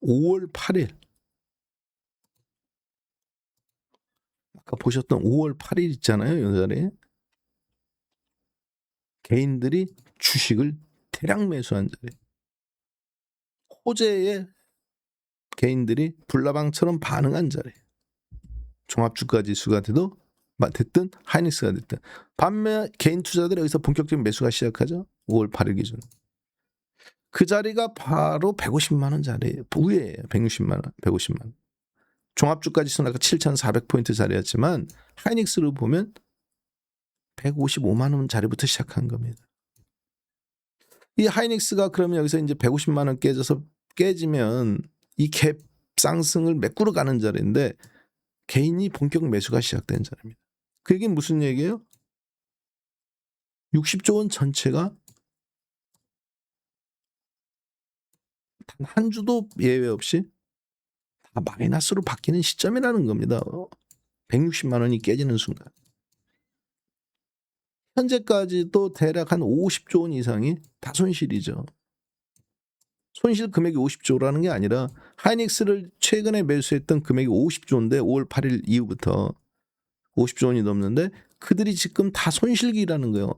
5월 8일 아까 보셨던 5월 8일 있잖아요. 이 자리에 개인들이 주식을 대량 매수한 자리. 호재에 개인들이 불나방처럼 반응한 자리. 종합주가지수가 됐든 하이닉스가 됐든. 반면 개인 투자들이 여기서 본격적인 매수가 시작하죠. 5월 8일 기준. 그 자리가 바로 150만 원 자리예요. 위에예요. 160만 원, 150만 원. 종합주가지수는 아까 7,400포인트 자리였지만 하이닉스로 보면 155만 원 자리부터 시작한 겁니다. 이 하이닉스가 그러면 여기서 이제 150만 원 깨지면 이 갭 상승을 메꾸러 가는 자리인데 개인이 본격 매수가 시작된 자리입니다. 그 얘기는 무슨 얘기예요? 60조 원 전체가 단 한 주도 예외 없이 다 마이너스로 바뀌는 시점이라는 겁니다. 160만 원이 깨지는 순간. 현재까지도 대략 한 50조 원 이상이 다 손실이죠. 손실 금액이 50조라는 게 아니라 하이닉스를 최근에 매수했던 금액이 50조인데 5월 8일 이후부터 50조 원이 넘는데 그들이 지금 다 손실기라는 거예요.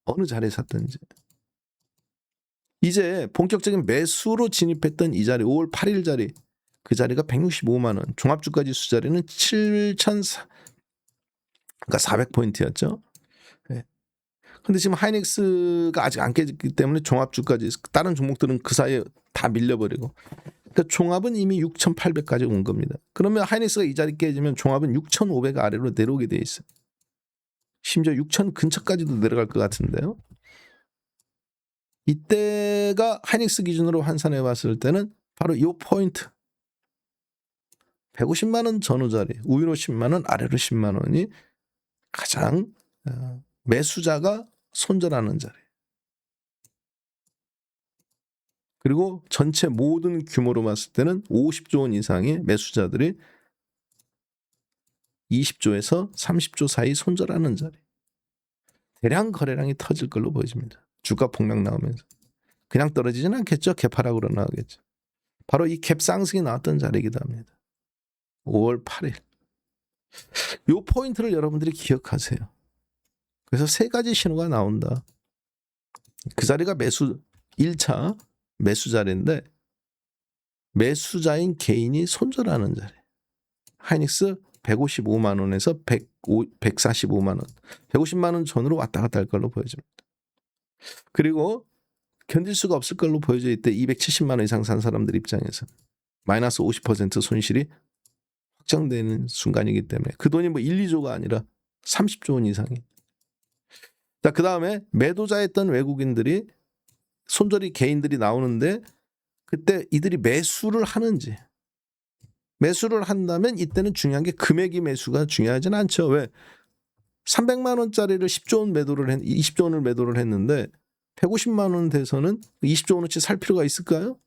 어느 자리에 샀든지. 이제 본격적인 매수로 진입했던 이 자리 5월 8일 자리 그 자리가 165만 원. 종합주가지수 자리는 7,400포인트였죠. 네. 근데 지금 하이닉스가 아직 안 깨졌기 때문에 종합주가지수 다른 종목들은 그 사이에 다 밀려버리고 그러니까 종합은 이미 6,800까지 온 겁니다. 그러면 하이닉스가 이 자리 깨지면 종합은 6,500 아래로 내려오게 돼 있어요. 심지어 6,000 근처까지도 내려갈 것 같은데요. 이때가 하이닉스 기준으로 환산해 봤을 때는 바로 이 포인트 150만 원 전후 자리 위로 10만 원 아래로 10만 원이 가장 매수자가 손절하는 자리. 그리고 전체 모든 규모로 봤을 때는 50조 원 이상의 매수자들이 20조에서 30조 사이 손절하는 자리. 대량 거래량이 터질 걸로 보여집니다. 주가 폭락 나오면서. 그냥 떨어지진 않겠죠. 갭하락으로 나오겠죠. 바로 이 갭 상승이 나왔던 자리이기도 합니다. 5월 8일. 이 포인트를 여러분들이 기억하세요. 그래서 세 가지 신호가 나온다. 그 자리가 매수 1차 매수 자리인데 매수자인 개인이 손절하는 자리. 하이닉스 155만 원에서 145만 원. 150만 원 전으로 왔다 갔다 할 걸로 보여집니다. 그리고 견딜 수가 없을 걸로 보여져 이때 270만 원 이상 산 사람들 입장에서 마이너스 50% 손실이 확정되는 순간이기 때문에 그 돈이 뭐 1, 2조가 아니라 30조 원 이상이. 자, 그 다음에 매도자였던 외국인들이 손절이 개인들이 나오는데 그때 이들이 매수를 하는지 매수를 한다면 이때는 중요한 게 금액이 매수가 중요하진 않죠. 왜? 300만 원짜리를 10조 원 매도를 20조 원을 매도를 했는데 150만 원 돼서는 20조 원어치 살 필요가 있을까요?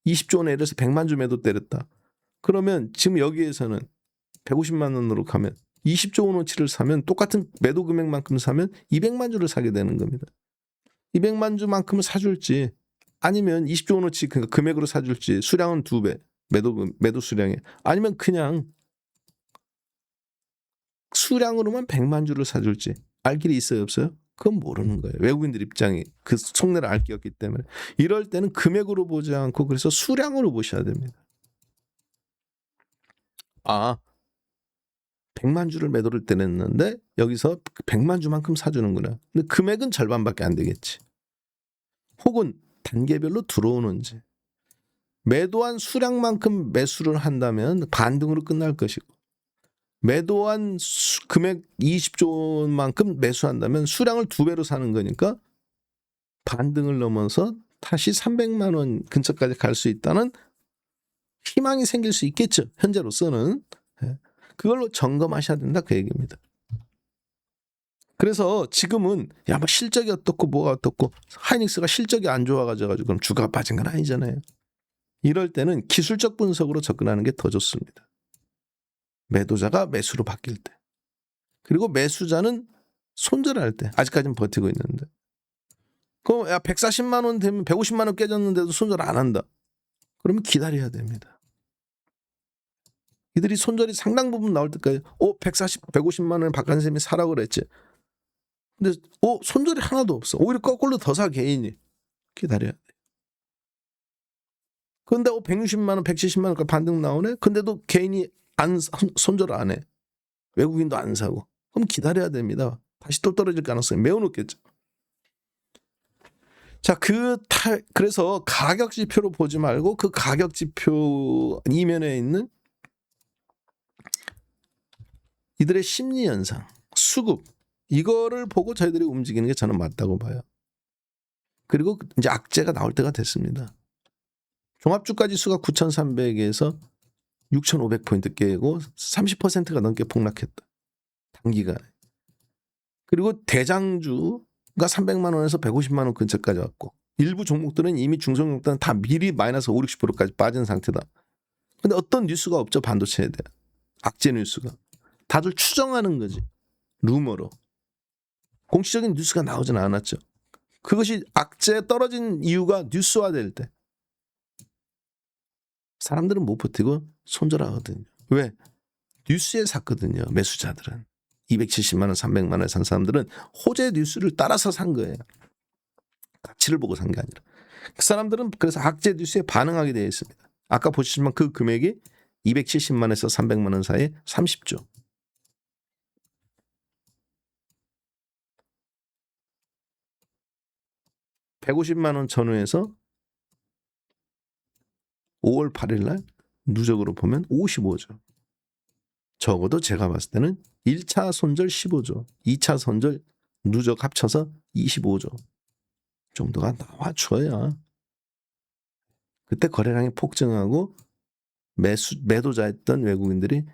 20조 원에 예를 들어서 100만 주 매도 때렸다. 그러면 지금 여기에서는 150만 원으로 가면 20조 원어치를 사면 똑같은 매도 금액만큼 사면 200만 주를 사게 되는 겁니다. 200만 주만큼을 사줄지 아니면 20조 원어치 그러니까 금액으로 사줄지 수량은 2배 매도 수량에 아니면 그냥 수량으로만 100만 주를 사줄지 알 길이 있어요 없어요? 그건 모르는 거예요. 외국인들 입장이 그 속내를 알 게 없기 때문에 이럴 때는 금액으로 보지 않고 그래서 수량으로 보셔야 됩니다. 아 100만 주를 매도를 때렸는데 여기서 100만 주만큼 사주는구나. 근데 금액은 절반밖에 안 되겠지. 혹은 단계별로 들어오는지 매도한 수량만큼 매수를 한다면 반등으로 끝날 것이고 매도한 금액 20조 원만큼 매수한다면 수량을 2배로 사는 거니까 반등을 넘어서 다시 300만 원 근처까지 갈 수 있다는 희망이 생길 수 있겠죠. 현재로서는. 그걸로 점검하셔야 된다 그 얘기입니다. 그래서 지금은 야 뭐 실적이 어떻고 뭐가 어떻고 하이닉스가 실적이 안 좋아가지고 그럼 주가가 빠진 건 아니잖아요. 이럴 때는 기술적 분석으로 접근하는 게 더 좋습니다. 매도자가 매수로 바뀔 때 그리고 매수자는 손절할 때 아직까지는 버티고 있는데 그럼 야 140만 원 되면 150만 원 깨졌는데도 손절 안 한다. 그러면 기다려야 됩니다. 이들이 손절이 상당 부분 나올 때까지 150만 원에 박한샘이 사라고 그랬지. 근데 손절이 하나도 없어. 오히려 거꾸로 더 사 개인이. 기다려야 돼. 근데 160만 원, 170만 원까지 반등 나오네. 근데도 개인이 손절 안 해. 외국인도 안 사고. 그럼 기다려야 됩니다. 다시 또 떨어질 가능성이 매우 높겠죠. 자, 그래서 가격 지표로 보지 말고 그 가격 지표 이면에 있는 이들의 심리 현상, 수급, 이거를 보고 저희들이 움직이는 게 저는 맞다고 봐요. 그리고 이제 악재가 나올 때가 됐습니다. 종합주가 지수가 9,300에서 6,500포인트 깨고 30%가 넘게 폭락했다. 단기간에. 그리고 대장주가 300만 원에서 150만 원 근처까지 왔고 일부 종목들은 이미 중소형주들은 다 미리 마이너스 5, 60%까지 빠진 상태다. 근데 어떤 뉴스가 없죠. 반도체에 대한. 악재 뉴스가. 다들 추정하는 거지. 루머로. 공식적인 뉴스가 나오진 않았죠. 그것이 악재에 떨어진 이유가 뉴스화될 때. 사람들은 못 버티고 손절하거든요. 왜? 뉴스에 샀거든요. 매수자들은. 270만 원, 300만 원에 산 사람들은 호재 뉴스를 따라서 산 거예요. 가치를 보고 산 게 아니라. 그 사람들은 그래서 악재 뉴스에 반응하게 되어 있습니다. 아까 보시지만 그 금액이 270만 원에서 300만 원 사이에 30조. (150만 원) 전후에서 5월 8일 날 누적으로 보면 55조. 적어도 제가 봤을 때는 1차 손절 15조, 2차 손절 누적 합쳐서 25조 정도가 나와줘야 그때 거래량이 폭증하고 매도자였던 외국인들이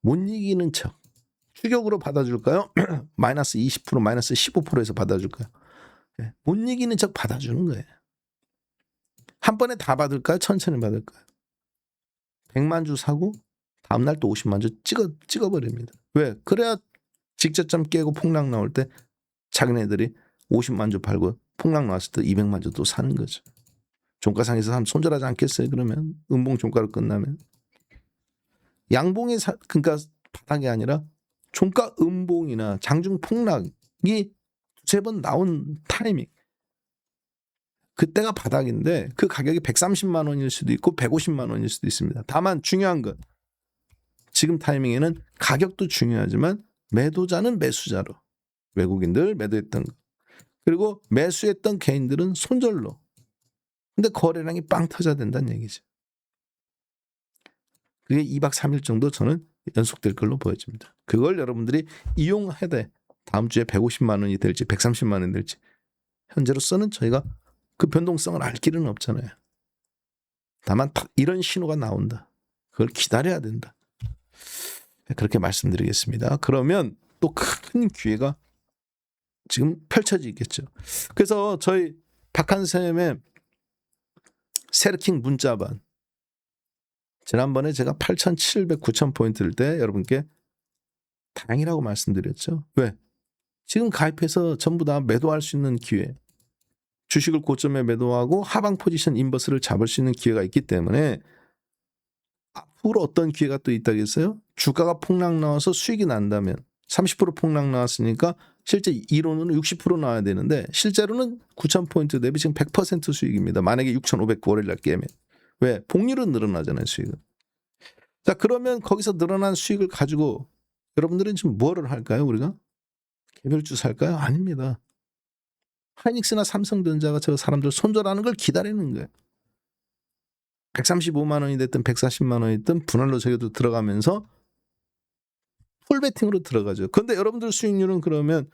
못 이기는 척 추격으로 받아줄까요? 마이너스 20%, 마이너스 15%에서 받아줄까요? 못 이기는 척 받아주는 거예요. 한 번에 다 받을까요? 천천히 받을까요? 100만 주 사고 다음날 또 50만 주 찍어버립니다. 왜? 그래야 직저점 깨고 폭락 나올 때 자기네들이 50만 주 팔고 폭락 나왔을 때 200만 주 또 사는 거죠. 종가상에서 사람 손절하지 않겠어요? 그러면 음봉 종가로 끝나면 양봉이 그러니까 바닥이 아니라 종가 음봉이나 장중 폭락이 두세 번 나온 타이밍, 그때가 바닥인데 그 가격이 130만 원일 수도 있고 150만 원일 수도 있습니다. 다만 중요한 건 지금 타이밍에는 가격도 중요하지만 매도자는 매수자로, 외국인들 매도했던 거, 그리고 매수했던 개인들은 손절로. 근데 거래량이 빵 터져야 된다는 얘기죠. 그게 2박 3일 정도 저는 연속될 걸로 보여집니다. 그걸 여러분들이 이용해야 돼. 다음 주에 150만 원이 될지 130만 원이 될지. 현재로서는 저희가 그 변동성을 알 길은 없잖아요. 다만 이런 신호가 나온다. 그걸 기다려야 된다. 그렇게 말씀드리겠습니다. 그러면 또 큰 기회가 지금 펼쳐지겠죠. 그래서 저희 박한쌤의 세르킹 문자반, 지난번에 제가 8,700, 9,000포인트일 때 여러분께 다행이라고 말씀드렸죠. 왜? 지금 가입해서 전부 다 매도할 수 있는 기회, 주식을 고점에 매도하고 하방 포지션 인버스를 잡을 수 있는 기회가 있기 때문에 앞으로 어떤 기회가 또 있다겠어요? 주가가 폭락 나와서 수익이 난다면 30% 폭락 나왔으니까 실제 이론으로는 60% 나와야 되는데 실제로는 9,000포인트 대비 지금 100% 수익입니다. 만약에 6,500월일날 깨면. 왜? 복리로 늘어나잖아요, 수익은. 자, 그러면 거기서 늘어난 수익을 가지고 여러분들은 지금 뭐를 할까요, 우리가? 개별주 살까요? 아닙니다. 하이닉스나 삼성전자가 저 사람들 손절하는 걸 기다리는 거예요. 135만 원이 됐든 140만 원이 됐든 분할로 저기도 들어가면서 풀베팅으로 들어가죠. 그런데 여러분들 수익률은 그러면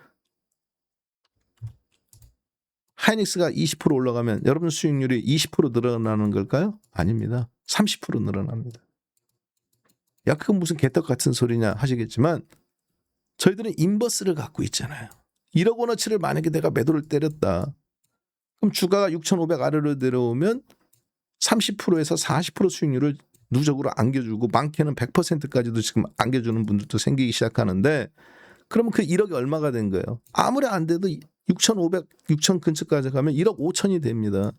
하이닉스가 20% 올라가면 여러분 수익률이 20% 늘어나는 걸까요? 아닙니다. 30% 늘어납니다. 야, 그건 무슨 개떡 같은 소리냐 하시겠지만 저희들은 인버스를 갖고 있잖아요. 1억 원어치를 만약에 내가 매도를 때렸다. 그럼 주가가 6,500 아래로 내려오면 30%에서 40% 수익률을 누적으로 안겨주고 많게는 100%까지도 지금 안겨주는 분들도 생기기 시작하는데 그러면 그 1억이 얼마가 된 거예요? 아무리 안 돼도 6,500, 6,000 근처까지 가면 1억 5천이 됩니다.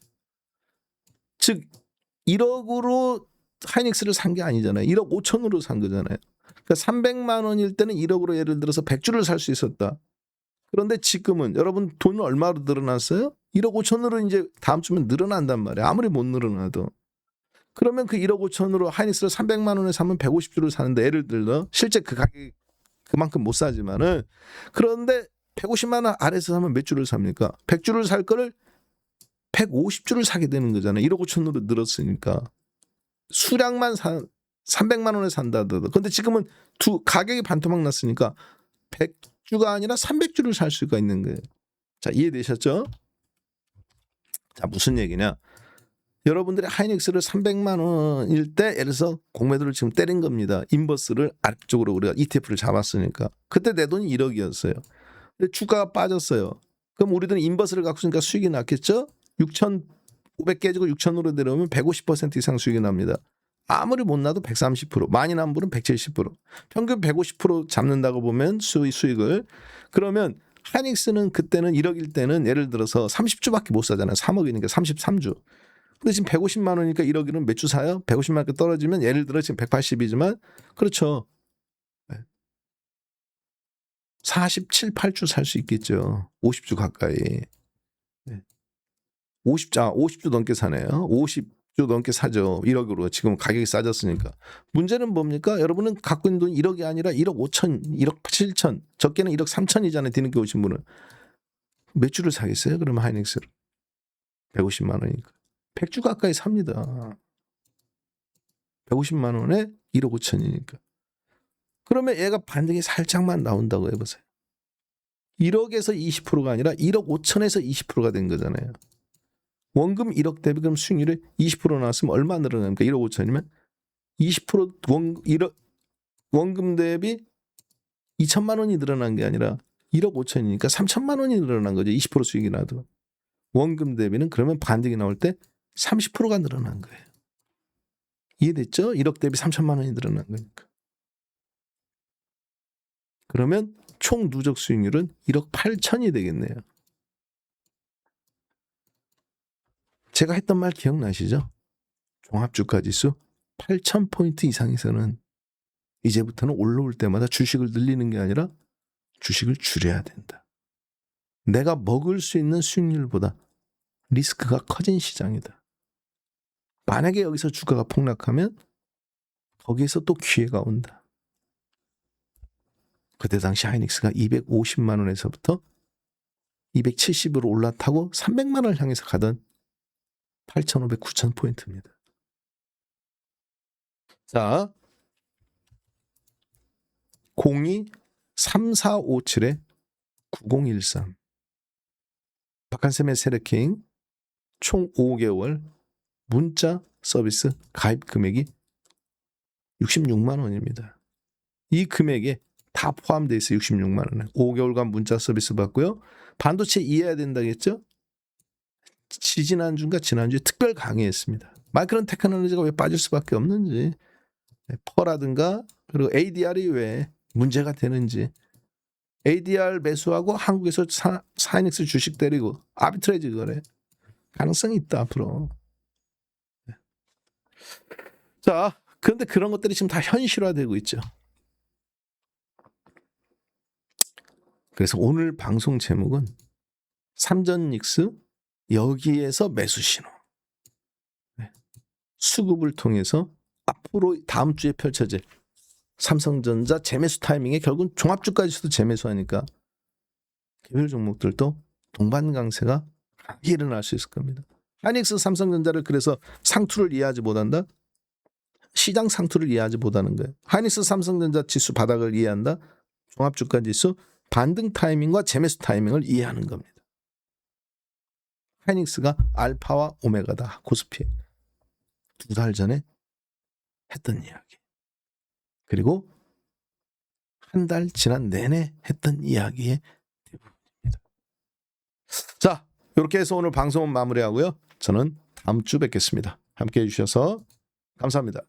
즉 1억으로 하이닉스를 산 게 아니잖아요. 1억 5천으로 산 거잖아요. 그러니까 300만 원일 때는 1억으로 예를 들어서 100주를 살 수 있었다. 그런데 지금은 여러분 돈 얼마로 늘어났어요? 1억 5천으로 이제 다음 주면 늘어난단 말이에요. 아무리 못 늘어나도. 그러면 그 1억 5천으로 하이닉스를 300만 원에 사면 150주를 사는데 예를 들어 실제 그 가격이 그만큼 못 사지만은 그런데 150만 원 아래에서 사면 몇 주를 삽니까? 100주를 살 거를 150주를 사게 되는 거잖아요. 1억 5천으로 늘었으니까. 수량만 300만 원에 산다 하더라도. 근데 지금은 가격이 반토막 났으니까 100주가 아니라 300주를 살 수가 있는 거예요. 자, 이해되셨죠? 자, 무슨 얘기냐? 여러분들이 하이닉스를 300만 원일 때 예를 들어서 공매도를 지금 때린 겁니다. 인버스를 아래쪽으로 우리가 ETF를 잡았으니까. 그때 내 돈이 1억이었어요. 근데 주가가 빠졌어요. 그럼 우리들은 인버스를 갖고 있으니까 수익이 났겠죠? 6,500 깨지고 6,000으로 내려오면 150% 이상 수익이 납니다. 아무리 못 나도 130%, 많이 난 분은 170%. 평균 150% 잡는다고 보면 수익을. 그러면 하이닉스는 그때는 1억일 때는 예를 들어서 30주밖에 못 사잖아요. 3억이니까 33주. 근데 지금 150만 원이니까 1억이면 몇 주 사요? 150만 원 떨어지면 예를 들어 지금 180이지만 그렇죠. 47, 8주 살 수 있겠죠. 50주 가까이. 50주 넘게 사네요. 50주 넘게 사죠. 1억으로. 지금 가격이 싸졌으니까. 문제는 뭡니까? 여러분은 갖고 있는 돈 1억이 아니라 1억 5천, 1억 7천, 적게는 1억 3천이잖아요. 뒤늦게 오신 분은. 몇 주를 사겠어요? 그러면 하이닉스를. 150만 원이니까. 100주 가까이 삽니다. 150만 원에 1억 5천이니까. 그러면 얘가 반등이 살짝만 나온다고 해보세요. 1억에서 20%가 아니라 1억 5천에서 20%가 된 거잖아요. 원금 1억 대비 그럼 수익률이 20% 나왔으면 얼마 늘어납니까? 1억 5천이면 20% 원금 대비 2천만 원이 늘어난 게 아니라 1억 5천이니까 3천만 원이 늘어난 거죠. 20% 수익이 나도. 원금 대비는 그러면 반등이 나올 때 30%가 늘어난 거예요. 이해됐죠? 1억 대비 3천만 원이 늘어난 거니까. 그러면 총 누적 수익률은 1억 8천이 되겠네요. 제가 했던 말 기억나시죠? 종합주가지수 8,000포인트 이상에서는 이제부터는 올라올 때마다 주식을 늘리는 게 아니라 주식을 줄여야 된다. 내가 먹을 수 있는 수익률보다 리스크가 커진 시장이다. 만약에 여기서 주가가 폭락하면 거기에서 또 기회가 온다. 그때 당시 하이닉스가 250만 원에서부터 270으로 올라타고 300만 원을 향해서 가던 8,500, 9,000포인트입니다. 자, 02-3457-9013 박한샘의 세레킹 총 5개월 문자 서비스 가입 금액이 66만 원입니다. 이 금액에 다 포함되어 있어요. 66만 원에 5개월간 문자 서비스 받고요. 반도체 이해해야 된다겠죠? 지난주인가 지난주에 특별 강의했습니다. 마이크론 테크놀로지가 왜 빠질 수밖에 없는지, 퍼라든가 그리고 ADR이 왜 문제가 되는지, ADR 매수하고 한국에서 하이닉스 주식 때리고 아비트레이지 거래 가능성이 있다 앞으로. 자, 그런데 그런 것들이 지금 다 현실화되고 있죠. 그래서 오늘 방송 제목은 삼전닉스 여기에서 매수 신호. 수급을 통해서 앞으로 다음 주에 펼쳐질 삼성전자 재매수 타이밍에 결국은 종합주가지수도 재매수하니까 개별 종목들도 동반 강세가 일어날 수 있을 겁니다. 하이닉스 삼성전자를 그래서 상투를 이해하지 못한다? 시장 상투를 이해하지 못하는 거예요. 하이닉스 삼성전자 지수 바닥을 이해한다? 종합주가지수 반등 타이밍과 재매수 타이밍을 이해하는 겁니다. 하이닉스가 알파와 오메가다. 코스피 2달 전에 했던 이야기. 그리고 한 달 지난 내내 했던 이야기의 대부분입니다. 자, 이렇게 해서 오늘 방송은 마무리하고요. 저는 다음 주 뵙겠습니다. 함께해 주셔서 감사합니다.